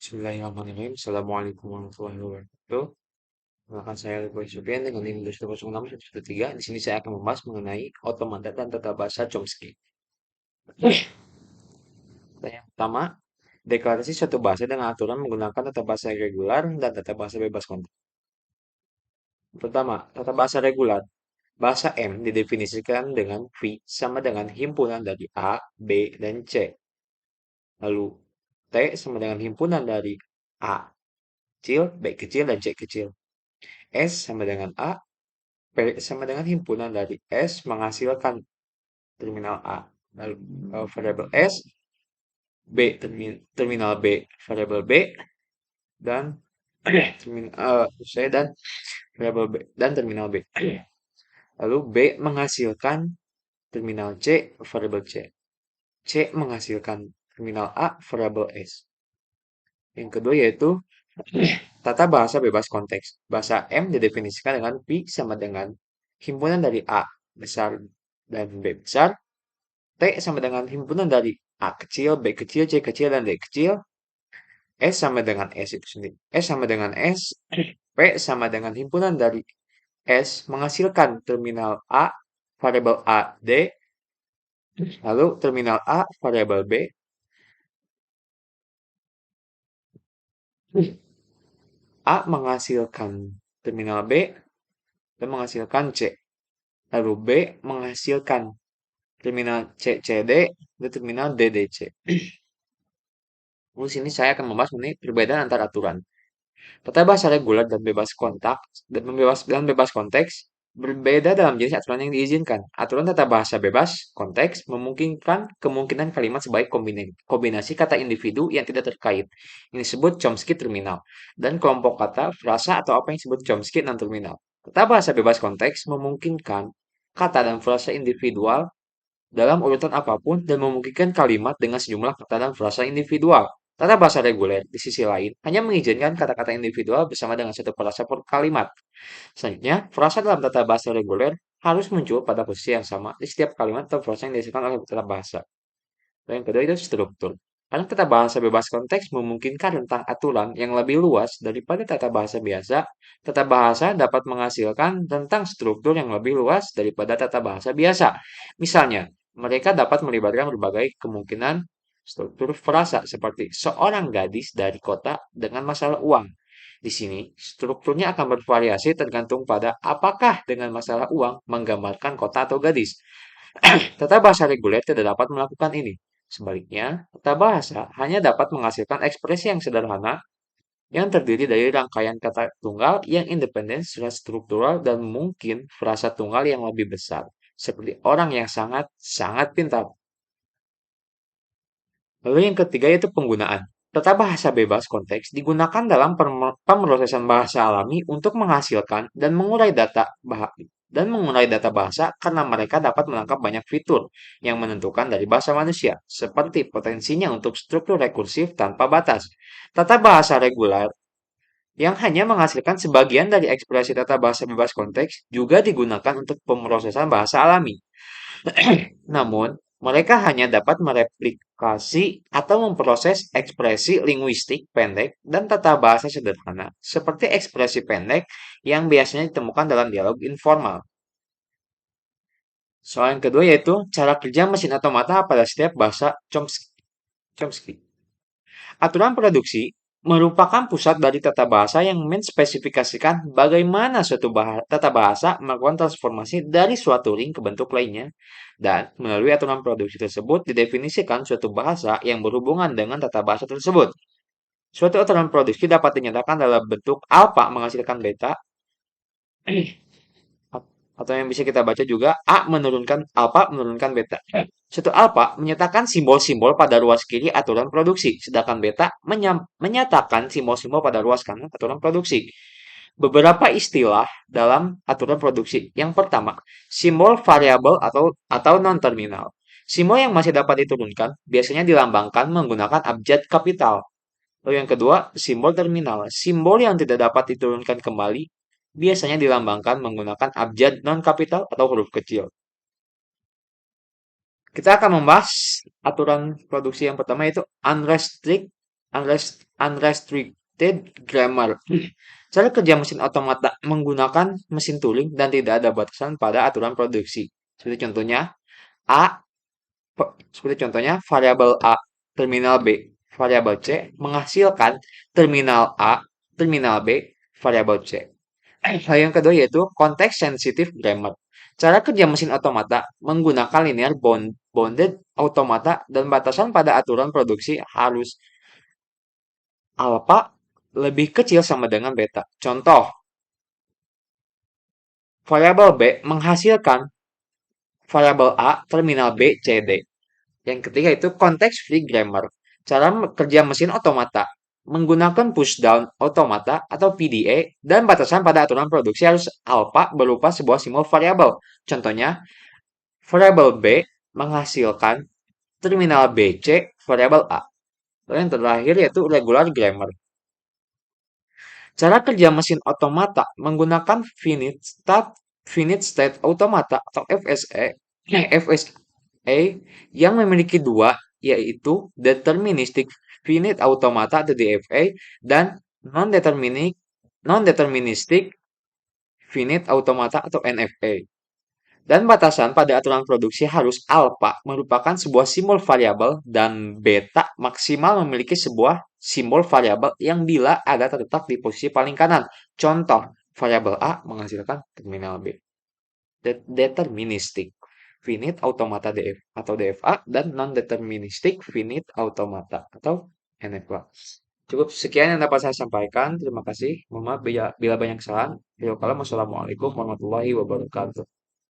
Bismillahirrahmanirrahim. Assalamualaikum warahmatullahi wabarakatuh. Perkenalkan saya Rico Sofian dengan NIM 2106113. Di sini saya akan membahas mengenai otomata dan tata bahasa Chomsky. Yang pertama, deklarasi suatu bahasa dengan aturan menggunakan tata bahasa regular dan tata bahasa bebas kontak. Pertama, tata bahasa regular. Bahasa M didefinisikan dengan V sama dengan himpunan dari A, B, dan C. Lalu, T sama dengan himpunan dari A kecil, B kecil, dan C kecil. S sama dengan A, P sama dengan himpunan dari S menghasilkan terminal A. Lalu variabel S, terminal B, variabel B, dan saya dan variabel B dan terminal B. Lalu B menghasilkan terminal C, variabel C. C menghasilkan terminal A, variabel S. Yang kedua yaitu tata bahasa bebas konteks. Bahasa M didefinisikan dengan P sama dengan himpunan dari A besar dan B besar. T sama dengan himpunan dari A kecil, B kecil, C kecil, dan D kecil. S sama dengan S itu sendiri. S sama dengan S. P sama dengan himpunan dari S menghasilkan terminal A, variabel A, D. Lalu terminal A, variabel B. A menghasilkan terminal B dan menghasilkan C. Lalu B menghasilkan terminal C, C, D dan terminal D, D, C. Lalu sini saya akan membahas mengenai perbedaan antara aturan. Tata bahasa reguler dan bebas kontak dan bebas konteks berbeda dalam jenis aturan yang diizinkan. Aturan tata bahasa bebas konteks memungkinkan kemungkinan kalimat sebaik kombinasi kata individu yang tidak terkait. Ini disebut Chomsky terminal. Dan kelompok kata, frasa atau apa yang disebut Chomsky non-terminal. Tata bahasa bebas konteks memungkinkan kata dan frasa individual dalam urutan apapun dan memungkinkan kalimat dengan sejumlah kata dan frasa individual. Tata bahasa reguler, di sisi lain, hanya mengizinkan kata-kata individual bersama dengan satu frasa per kalimat. Selanjutnya, frasa dalam tata bahasa reguler harus muncul pada posisi yang sama di setiap kalimat atau frasa yang dihasilkan oleh tata bahasa. Dan yang kedua itu struktur. Karena tata bahasa bebas konteks memungkinkan tentang aturan yang lebih luas daripada tata bahasa biasa, tata bahasa dapat menghasilkan tentang struktur yang lebih luas daripada tata bahasa biasa. Misalnya, mereka dapat melibatkan berbagai kemungkinan struktur frasa seperti seorang gadis dari kota dengan masalah uang. Di sini, strukturnya akan bervariasi tergantung pada apakah dengan masalah uang menggambarkan kota atau gadis. Tata bahasa reguler tidak dapat melakukan ini. Sebaliknya, tata bahasa hanya dapat menghasilkan ekspresi yang sederhana yang terdiri dari rangkaian kata tunggal yang independen secara struktural dan mungkin frasa tunggal yang lebih besar, seperti orang yang sangat pintar. Lalu yang ketiga yaitu penggunaan. Tata bahasa bebas konteks digunakan dalam pemrosesan bahasa alami untuk menghasilkan dan mengurai data bahasa karena mereka dapat menangkap banyak fitur yang menentukan dari bahasa manusia, seperti potensinya untuk struktur rekursif tanpa batas. Tata bahasa reguler yang hanya menghasilkan sebagian dari ekspresi tata bahasa bebas konteks juga digunakan untuk pemrosesan bahasa alami. Namun, mereka hanya dapat mereplikasi atau memproses ekspresi linguistik pendek dan tata bahasa sederhana, seperti ekspresi pendek yang biasanya ditemukan dalam dialog informal. Soal yang kedua yaitu cara kerja mesin otomata pada setiap bahasa Chomsky. Aturan produksi merupakan pusat dari tata bahasa yang menspesifikasikan bagaimana suatu tata bahasa melakukan transformasi dari suatu ring ke bentuk lainnya. Dan melalui aturan produksi tersebut didefinisikan suatu bahasa yang berhubungan dengan tata bahasa tersebut. Suatu aturan produksi dapat dinyatakan dalam bentuk alfa menghasilkan beta, atau yang bisa kita baca juga A menurunkan alfa menurunkan beta. Suatu alfa menyatakan simbol-simbol pada ruas kiri aturan produksi, sedangkan beta menyatakan simbol-simbol pada ruas kanan aturan produksi. Beberapa istilah dalam aturan produksi. Yang pertama, simbol variabel atau non-terminal. Simbol yang masih dapat diturunkan biasanya dilambangkan menggunakan abjad kapital. Lalu yang kedua, simbol terminal. Simbol yang tidak dapat diturunkan kembali biasanya dilambangkan menggunakan abjad non-kapital atau huruf kecil. Kita akan membahas aturan produksi yang pertama yaitu unrestricted unrestricted grammar. Cara kerja mesin otomata menggunakan mesin Turing dan tidak ada batasan pada aturan produksi. A, seperti contohnya variabel A, terminal B, variabel C menghasilkan terminal A, terminal B, variabel C. Hal yang kedua yaitu context sensitive grammar. Cara kerja mesin otomata menggunakan linear bounded automata dan batasan pada aturan produksi harus alpha lebih kecil sama dengan beta. Contoh, variabel B menghasilkan variabel A terminal B, C, D. Yang ketiga itu context free grammar. Cara kerja mesin otomata menggunakan pushdown otomata atau PDA dan batasan pada aturan produksi harus alpha berupa sebuah simbol variabel. Contohnya, variabel B menghasilkan terminal BC variabel A. Lalu yang terakhir yaitu regular grammar. Cara kerja mesin otomata menggunakan finite state automata atau FSA yang memiliki dua, yaitu deterministic finite automata atau DFA dan non-deterministic finite automata atau NFA. Dan batasan pada aturan produksi harus alpha merupakan sebuah simbol variabel dan beta maksimal memiliki sebuah simbol variabel yang bila ada terletak di posisi paling kanan. Contoh, variabel A menghasilkan terminal B. Deterministic finite automata DF atau DFA dan non-deterministic finite automata atau NFA. Cukup sekian yang dapat saya sampaikan. Terima kasih. Mohon maaf bila banyak kesalahan. Assalamualaikum warahmatullahi wabarakatuh.